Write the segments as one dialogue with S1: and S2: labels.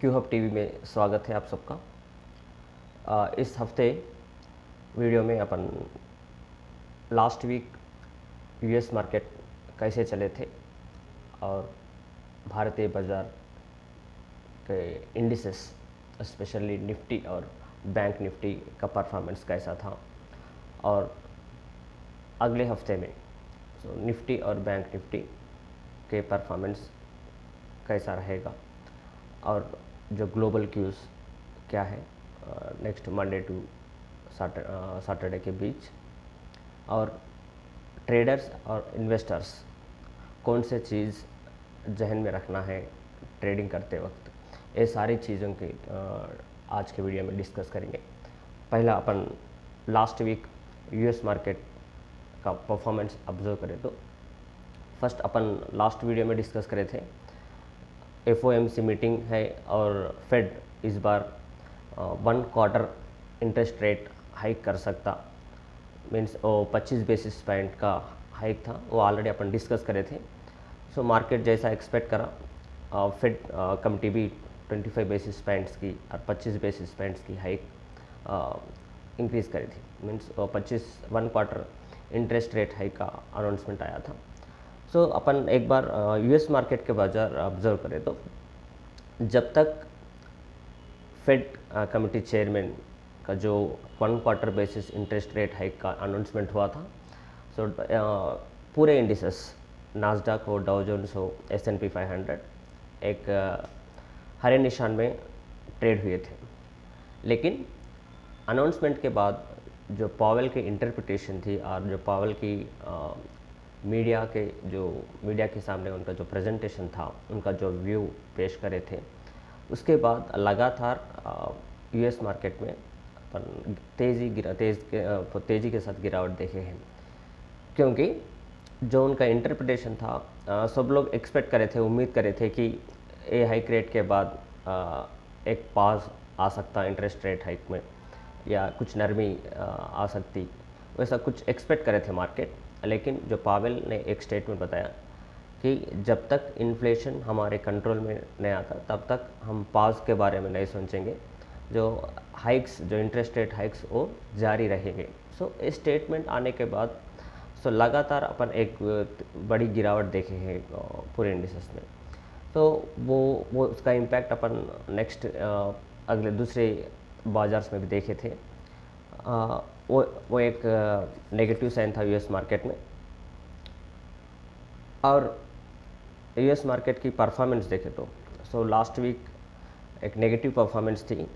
S1: Q hub TV में स्वागत है आप सबका। इस हफ्ते वीडियो में अपन लास्ट वीक यूएस मार्केट कैसे चले थे और भारतीय बाज़ार के इंडिसेस स्पेशली निफ्टी और बैंक निफ्टी का परफॉर्मेंस कैसा था, और अगले हफ्ते में निफ्टी और बैंक निफ्टी के परफॉर्मेंस कैसा रहेगा, और जो ग्लोबल क्यूज़ क्या है नेक्स्ट मंडे टू सैटरडे के बीच, और ट्रेडर्स और इन्वेस्टर्स कौन से चीज़ जहन में रखना है ट्रेडिंग करते वक्त, ये सारी चीज़ों की आज के वीडियो में डिस्कस करेंगे। पहला अपन लास्ट वीक यूएस मार्केट का परफॉर्मेंस ऑब्जर्व करें तो फर्स्ट अपन लास्ट वीडियो में डिस्कस करे थे एफओएमसी मीटिंग है और फेड इस बार 1 क्वार्टर इंटरेस्ट रेट हाइक कर सकता, मीन्स 25 बेसिस पॉइंट का हाइक था, वो ऑलरेडी अपन डिस्कस करे थे। सो मार्केट जैसा एक्सपेक्ट करा, फेड कमिटी भी 25 बेसिस पॉइंट्स की और 25 बेसिस पॉइंट्स की हाइक इंक्रीज़ करी थी, means 1 quarter interest rate hike का अनाउंसमेंट आया था। सो अपन एक बार यूएस मार्केट के बाज़ार ऑब्जर्व करें तो जब तक फेड कमिटी चेयरमैन का जो 1 quarter basis interest rate hike का अनाउंसमेंट हुआ था, सो पूरे इंडिसेस नास्डैक हो, डाउ जोन्स हो, S&P 500 एक हरे निशान में ट्रेड हुए थे। लेकिन अनाउंसमेंट के बाद जो पावेल की इंटरप्रिटेशन थी और जो पावेल की मीडिया के सामने उनका जो प्रेजेंटेशन था, उनका जो व्यू पेश करे थे, उसके बाद लगातार यूएस मार्केट में अपन तेज़ी के साथ गिरावट देखे हैं, क्योंकि जो उनका इंटरप्रिटेशन था सब लोग एक्सपेक्ट करे थे, उम्मीद करे थे कि ये हाइक रेट के बाद एक पॉज आ सकता इंटरेस्ट रेट हाइक में या कुछ नरमी आ सकती, वैसा कुछ एक्सपेक्ट करे थे मार्केट। लेकिन जो पावेल ने एक स्टेटमेंट बताया कि जब तक इन्फ्लेशन हमारे कंट्रोल में नहीं आता तब तक हम पॉज के बारे में नहीं सोचेंगे, जो हाइक्स, जो इंटरेस्ट रेट हाइक्स वो जारी रहेंगे। सो इस स्टेटमेंट आने के बाद लगातार अपन एक बड़ी गिरावट देखे हैं पूरे इंडिसेस में। तो वो उसका इम्पैक्ट अपन नेक्स्ट अगले दूसरे बाजार्स में भी देखे थे। वो एक नेगेटिव साइन था यूएस मार्केट में। और यूएस मार्केट की परफॉर्मेंस देखे तो सो लास्ट वीक एक नेगेटिव परफॉर्मेंस थी।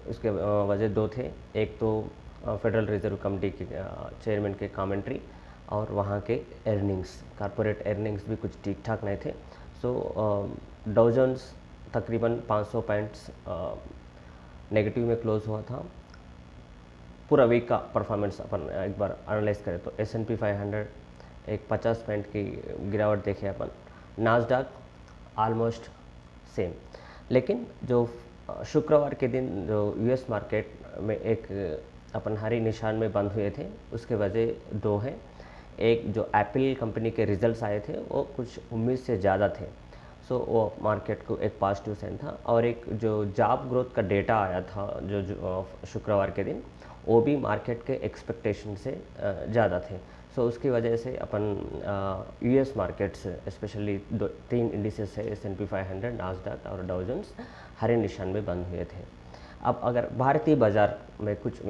S1: उसके वजह दो थे, एक तो फेडरल रिजर्व कमेटी के चेयरमैन के कमेंट्री और वहाँ के अर्निंग्स, कॉरपोरेट अर्निंग्स भी कुछ ठीक ठाक नहीं थे। सो डाउ जोन्स तकरीबन 500 पॉइंट्स नेगेटिव में क्लोज हुआ था। पूरा वीक का परफॉर्मेंस अपन एक बार एनालाइज करें तो S&P 500 एक 50 पॉइंट की गिरावट देखे अपन, नास्डैक ऑलमोस्ट सेम। लेकिन जो शुक्रवार के दिन जो यूएस मार्केट में एक अपन हरी निशान में बंद हुए थे, उसके वजह दो हैं। एक जो एप्पल कंपनी के रिजल्ट्स आए थे वो कुछ उम्मीद से ज़्यादा थे, सो वो मार्केट को एक पॉजिटिव साइन था। और एक जो जॉब ग्रोथ का डेटा आया था जो शुक्रवार के दिन, वो भी मार्केट के एक्सपेक्टेशन से ज़्यादा थे। सो उसकी वजह से अपन यूएस मार्केट्स स्पेशली 3 इंडिसेस है S&P 500, नास्डैक और डाउ जोन्स हरे निशान में बंद हुए थे। अब अगर भारतीय बाज़ार में कुछ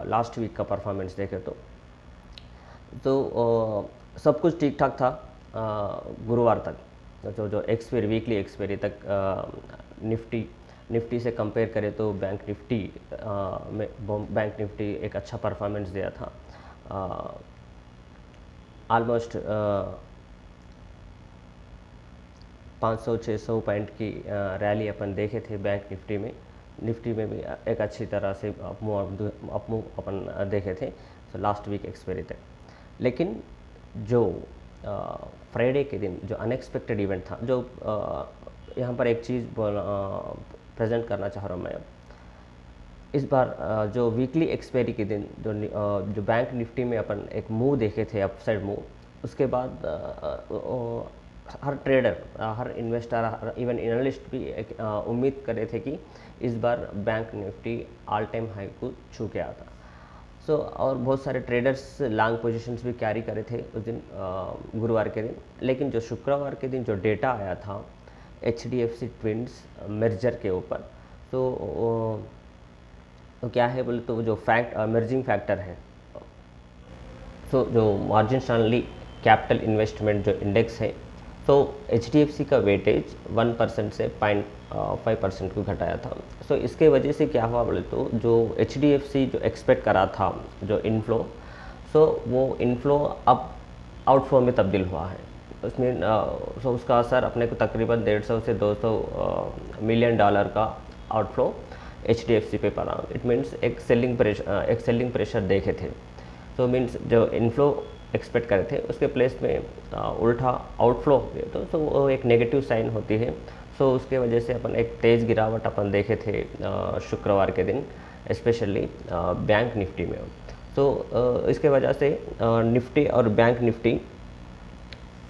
S1: लास्ट वीक का परफॉर्मेंस देखें तो सब कुछ ठीक ठाक था गुरुवार तक। जो एक्सपायरी वीकली एक्सपायरी तक निफ्टी से कंपेयर करें तो बैंक निफ्टी एक अच्छा परफॉर्मेंस दिया था। ऑलमोस्ट 500-600 पॉइंट की रैली अपन देखे थे बैंक निफ्टी में भी एक अच्छी तरह से अपमूव अपन देखे थे तो लास्ट वीक एक्सपायरी तक। लेकिन जो फ्राइडे के दिन जो अनएक्सपेक्टेड इवेंट था, जो यहाँ पर एक चीज़ प्रेजेंट करना चाह रहा हूँ मैं। इस बार जो वीकली एक्सपायरी के दिन जो बैंक निफ्टी में अपन एक मूव देखे थे, अपसाइड मूव, उसके बाद हर ट्रेडर, हर इन्वेस्टर, इवन एनालिस्ट भी एक उम्मीद कर रहे थे कि इस बार bank Nifty all time high को छू के आता। सो और बहुत सारे ट्रेडर्स लॉन्ग पोजीशंस भी कैरी करे थे उस दिन, गुरुवार के दिन। लेकिन जो शुक्रवार के दिन जो डेटा आया था HDFC ट्विंस मर्जर के ऊपर, तो क्या है बोले तो जो मर्जिंग फैक्टर है, तो जो मॉर्गन स्टैनली कैपिटल इन्वेस्टमेंट जो इंडेक्स है, तो HDFC का वेटेज 1% से 0.5% को घटाया था। सो इसके वजह से क्या हुआ बोले तो जो HDFC जो एक्सपेक्ट करा था जो इनफ्लो, सो वो इनफ्लो अब आउटफ्लो में तब्दील हुआ है। उसमें सो उसका असर अपने को तकरीबन 150 से 200 मिलियन डॉलर का आउटफ्लो HDFC पे पड़ा। इट मीन्स एक सेलिंग प्रेशर देखे थे। तो मीन्स जो इनफ्लो एक्सपेक्ट करे थे उसके प्लेस में उल्टा आउटफ्लो हो गया, तो वो एक नेगेटिव साइन होती है। सो उसके वजह से अपन एक तेज़ गिरावट अपन देखे थे शुक्रवार के दिन, स्पेशली बैंक निफ्टी में। तो इसके वजह से निफ्टी और बैंक निफ्टी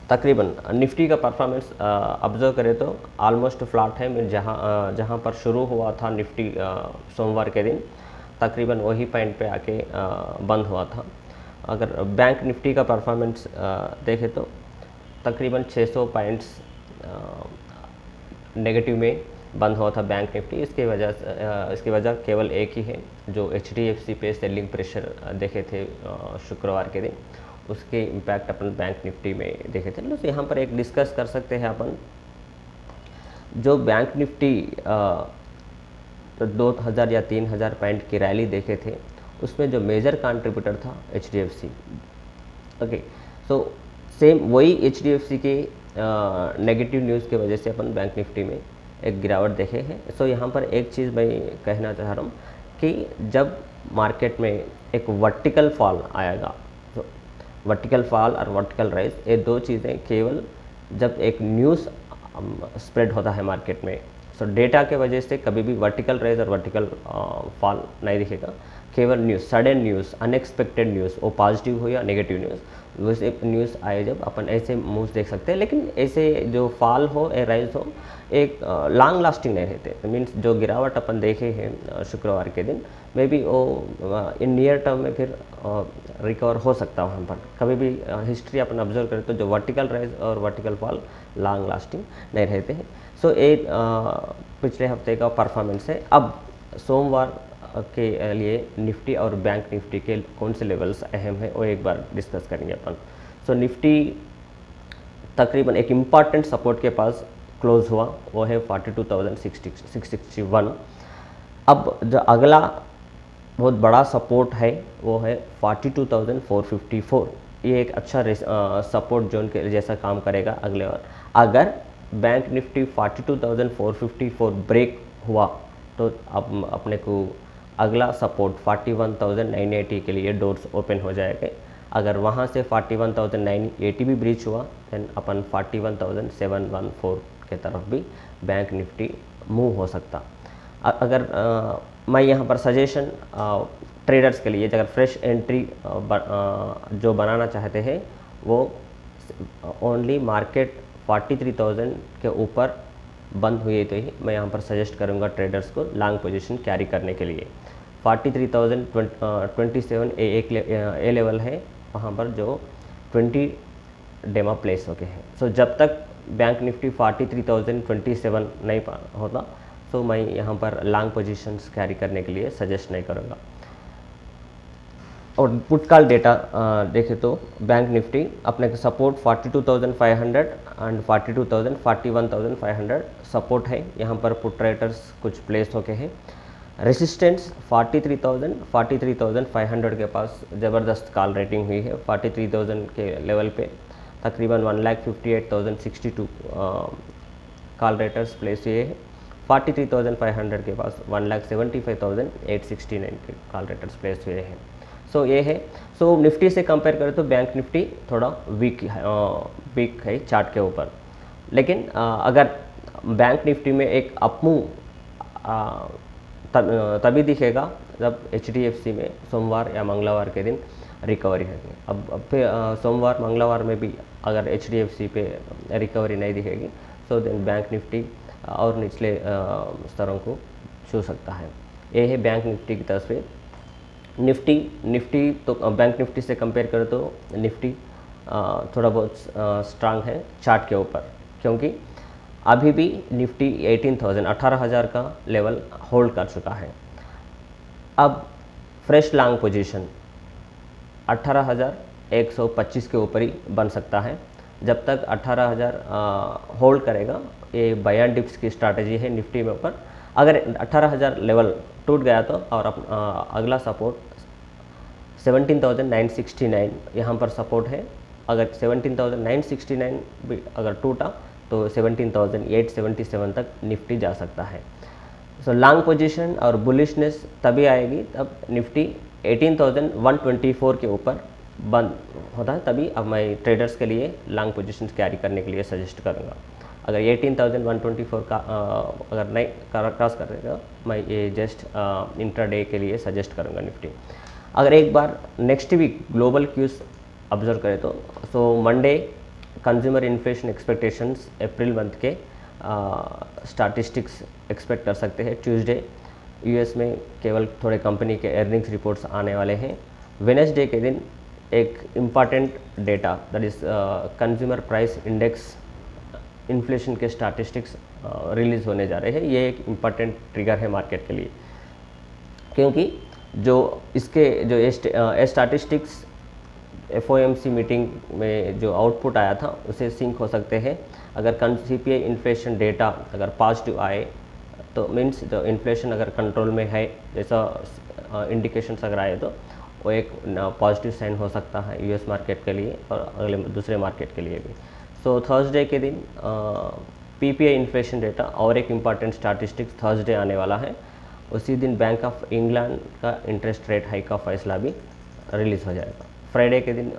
S1: तकरीबन, निफ्टी का परफॉर्मेंस ऑब्जर्व करें तो ऑलमोस्ट फ्लैट है। मैं जहाँ पर शुरू हुआ था निफ्टी सोमवार के दिन, तकरीबन वही पॉइंट पे आके बंद हुआ था। अगर बैंक निफ्टी का परफॉर्मेंस देखें तो तकरीबन 600 पॉइंट्स नेगेटिव में बंद हुआ था बैंक निफ्टी। इसकी वजह केवल एक ही है, जो HDFC पे सेलिंग प्रेशर देखे थे शुक्रवार के दिन, उसके इम्पैक्ट अपन बैंक निफ्टी में देखे थे। तो यहाँ पर एक डिस्कस कर सकते हैं अपन, जो बैंक निफ्टी तो 2000 या 3000 पॉइंट की रैली देखे थे, उसमें जो मेजर कंट्रीब्यूटर था HDFC। ओके, सो सेम वही HDFC के नेगेटिव न्यूज़ की वजह से अपन बैंक निफ्टी में एक गिरावट देखे हैं। सो यहाँ पर एक चीज़ मैं कहना चाह रहा हूँ कि जब मार्केट में एक वर्टिकल फॉल आएगा, तो वर्टिकल फॉल और वर्टिकल राइज, ये दो चीज़ें केवल जब एक न्यूज़ स्प्रेड होता है मार्केट में, सो डेटा के वजह से कभी भी वर्टिकल राइज और वर्टिकल फॉल नहीं दिखेगा। केवल news, sudden news, unexpected news, वो पॉजिटिव हो या नेगेटिव न्यूज़, वैसे न्यूज़ आए जब अपन ऐसे मूव्स देख सकते हैं। लेकिन ऐसे जो फॉल हो या राइज हो, एक लॉन्ग लास्टिंग नहीं रहते। मीन्स जो गिरावट अपन देखे हैं शुक्रवार के दिन, मे बी वो इन नियर टर्म में फिर रिकवर हो सकता है। वहाँ पर कभी भी हिस्ट्री अपन ऑब्जर्व करें तो जो वर्टिकल राइज और वर्टिकल फॉल लॉन्ग लास्टिंग नहीं रहते हैं। सो एक पिछले हफ्ते का परफॉर्मेंस है। अब सोमवार के लिए निफ्टी और बैंक निफ्टी के कौन से लेवल्स अहम है वो एक बार डिस्कस करेंगे अपन। सो निफ्टी तकरीबन एक इम्पॉर्टेंट सपोर्ट के पास क्लोज हुआ, वो है 42,661। अब जो अगला बहुत बड़ा सपोर्ट है वो है 42,454। ये एक अच्छा सपोर्ट जोन के जैसा काम करेगा अगले बार। अगर बैंक निफ्टी 42,454 ब्रेक हुआ तो अब अपने को अगला सपोर्ट 41,980 के लिए डोर्स ओपन हो जाएंगे। अगर वहाँ से 41,980 भी ब्रीच हुआ, देन अपन 41,714 के तरफ भी बैंक निफ्टी मूव हो सकता। अगर मैं यहाँ पर सजेशन ट्रेडर्स के लिए, अगर फ्रेश एंट्री जो बनाना चाहते हैं, वो ओनली मार्केट 43,000 के ऊपर बंद हुई तो ही मैं यहाँ पर सजेस्ट करूँगा ट्रेडर्स को लॉन्ग पोजीशन कैरी करने के लिए। 43,027 ए लेवल है, वहाँ पर जो 20 डेमा प्लेस हो गए हैं। सो जब तक बैंक निफ्टी 43,027 नहीं होता, तो मैं यहाँ पर लॉन्ग पोजीशंस कैरी करने के लिए सजेस्ट नहीं करूँगा। और पुट कॉल डेटा देखें तो बैंक निफ्टी अपने को सपोर्ट 42,500 एंड 41,500 सपोर्ट है। यहाँ पर पुट राइटर्स कुछ प्लेस होके हैं। रेसिस्टेंस 43,500 के पास ज़बरदस्त कॉल रेटिंग हुई है। 43,000 के लेवल पे तकरीबन 1,58,062 कॉल रेटर्स प्लेस हुए हैं। 43,500 के पास 1,75,869 के कॉल रेटर्स प्लेस हुए हैं। सो ये है। सो निफ्टी से कंपेयर करें तो बैंक निफ्टी थोड़ा वीक है चार्ट के ऊपर। लेकिन अगर बैंक निफ्टी में एक अपमूव तभी दिखेगा जब HDFC में सोमवार या मंगलवार के दिन रिकवरी है। अब फिर सोमवार मंगलवार में भी अगर HDFC पे रिकवरी नहीं दिखेगी सो देन बैंक निफ्टी और निचले स्तरों को छू सकता है। ये है बैंक निफ्टी की तस्वीर। निफ्टी तो बैंक निफ्टी से कंपेयर करें तो निफ्टी थोड़ा बहुत स्ट्रांग है चार्ट के ऊपर, क्योंकि अभी भी निफ्टी 18,000 का लेवल होल्ड कर चुका है। अब फ्रेश लॉन्ग पोजीशन 18,125 के ऊपर ही बन सकता है। जब तक 18,000 होल्ड करेगा, ये बाय एंड डिप्स की स्ट्रैटेजी है निफ्टी में ऊपर। अगर 18,000 लेवल टूट गया तो और अगला सपोर्ट 17,969 यहाँ पर सपोर्ट है। अगर 17,969 भी अगर टूटा तो 17,877 तक निफ्टी जा सकता है। सो लॉन्ग पोजीशन और बुलिशनेस तभी आएगी तब निफ्टी 18,124 के ऊपर बंद होता है, तभी अब मैं ट्रेडर्स के लिए लॉन्ग पोजीशन कैरी करने के लिए सजेस्ट करूँगा। अगर 18,124 का अगर नहीं क्रॉस करेगा, मैं ये जस्ट इंट्राडे के लिए सजेस्ट करूँगा निफ्टी। अगर एक बार next week global cues observe करें तो मंडे कंज्यूमर इन्फ्लेशन एक्सपेक्टेशंस अप्रैल मंथ के स्टैटिस्टिक्स एक्सपेक्ट कर सकते हैं। ट्यूसडे यूएस में केवल थोड़े कंपनी के अर्निंग्स रिपोर्ट्स आने वाले हैं। वेडनेसडे के दिन एक important data that is consumer price index inflation के स्टैटिस्टिक्स रिलीज़ होने जा रहे हैं। ये एक इम्पॉर्टेंट ट्रिगर है मार्केट के लिए, क्योंकि जो इसके जो स्टैटिस्टिक्स FOMC मीटिंग में जो आउटपुट आया था उसे सिंक हो सकते हैं। अगर CPI इन्फ्लेशन डेटा अगर पॉजिटिव आए तो मीन्स जो इन्फ्लेशन अगर कंट्रोल में है जैसा इंडिकेशंस अगर आए तो वो एक पॉजिटिव साइन हो सकता है US मार्केट के लिए और अगले दूसरे मार्केट के लिए भी। सो थर्सडे के दिन PPI इन्फ्लेशन डेटा और एक इम्पॉर्टेंट स्टैटिस्टिक्स थर्सडे आने वाला है। उसी दिन बैंक ऑफ इंग्लैंड का इंटरेस्ट रेट हाइक का फैसला भी रिलीज़ हो जाएगा। फ्राइडे के दिन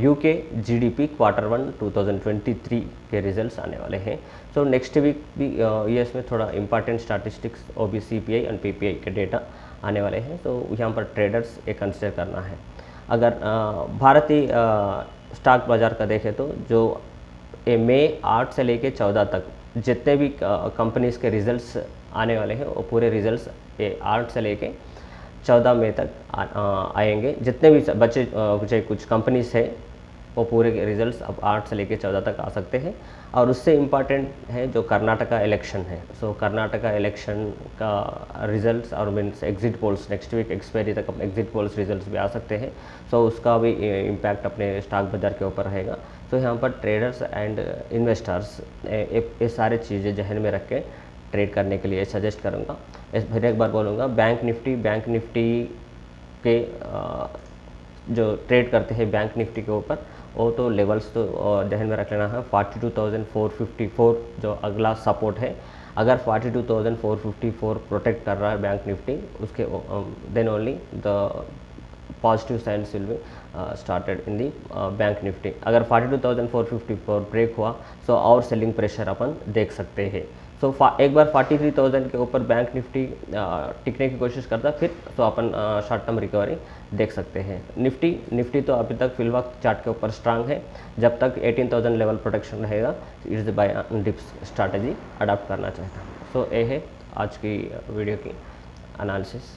S1: UK GDP Q1 2023 के रिजल्ट्स आने वाले हैं। सो नेक्स्ट वीक भी US में थोड़ा इम्पॉर्टेंट स्टैटिस्टिक्स OB CPI और PPI के डेटा आने वाले हैं, तो यहाँ पर ट्रेडर्स ये कंसिडर करना है। अगर भारतीय स्टॉक बाज़ार का देखें तो जो मई 8 से लेके 14 तक जितने भी कंपनीज़ के रिजल्ट्स आने वाले हैं वो पूरे रिजल्ट्स ये 8 से लेके 14 मई तक आएंगे। जितने भी बचे कुछ कंपनीज है वो पूरे के रिजल्ट्स अब 8 से लेकर 14 तक आ सकते हैं। और उससे इम्पॉर्टेंट है जो कर्नाटका इलेक्शन है। सो कर्नाटका इलेक्शन का रिजल्ट्स और means exit polls next week expiry तक एग्जिट पोल्स रिजल्ट्स भी आ सकते हैं। सो उसका भी इम्पैक्ट अपने स्टॉक बाजार के ऊपर रहेगा। तो यहाँ पर ट्रेडर्स एंड इन्वेस्टर्स ये सारे चीज़ें जहन में रख के ट्रेड करने के लिए सजेस्ट करूँगा। फिर एक बार बोलूँगा, बैंक निफ्टी के जो ट्रेड करते हैं बैंक निफ्टी के ऊपर वो तो लेवल्स तो ध्यान में रख लेना है। 42,454 जो अगला सपोर्ट है, अगर 42,454 प्रोटेक्ट कर रहा है बैंक निफ्टी उसके then only the positive signs will be started in the bank Nifty. अगर 42,454 ब्रेक हुआ तो और सेलिंग प्रेशर अपन देख सकते हैं। सो एक बार 43,000 के ऊपर बैंक निफ्टी टिकने की कोशिश करता फिर तो अपन शॉर्ट टर्म रिकवरी देख सकते हैं। निफ्टी तो अभी तक फिल वक्त चार्ट के ऊपर स्ट्रांग है। जब तक 18,000 लेवल प्रोटेक्शन रहेगा it's buy dips strategy adopt करना चाहता हूँ। सो ये है आज की वीडियो की एनालिसिस।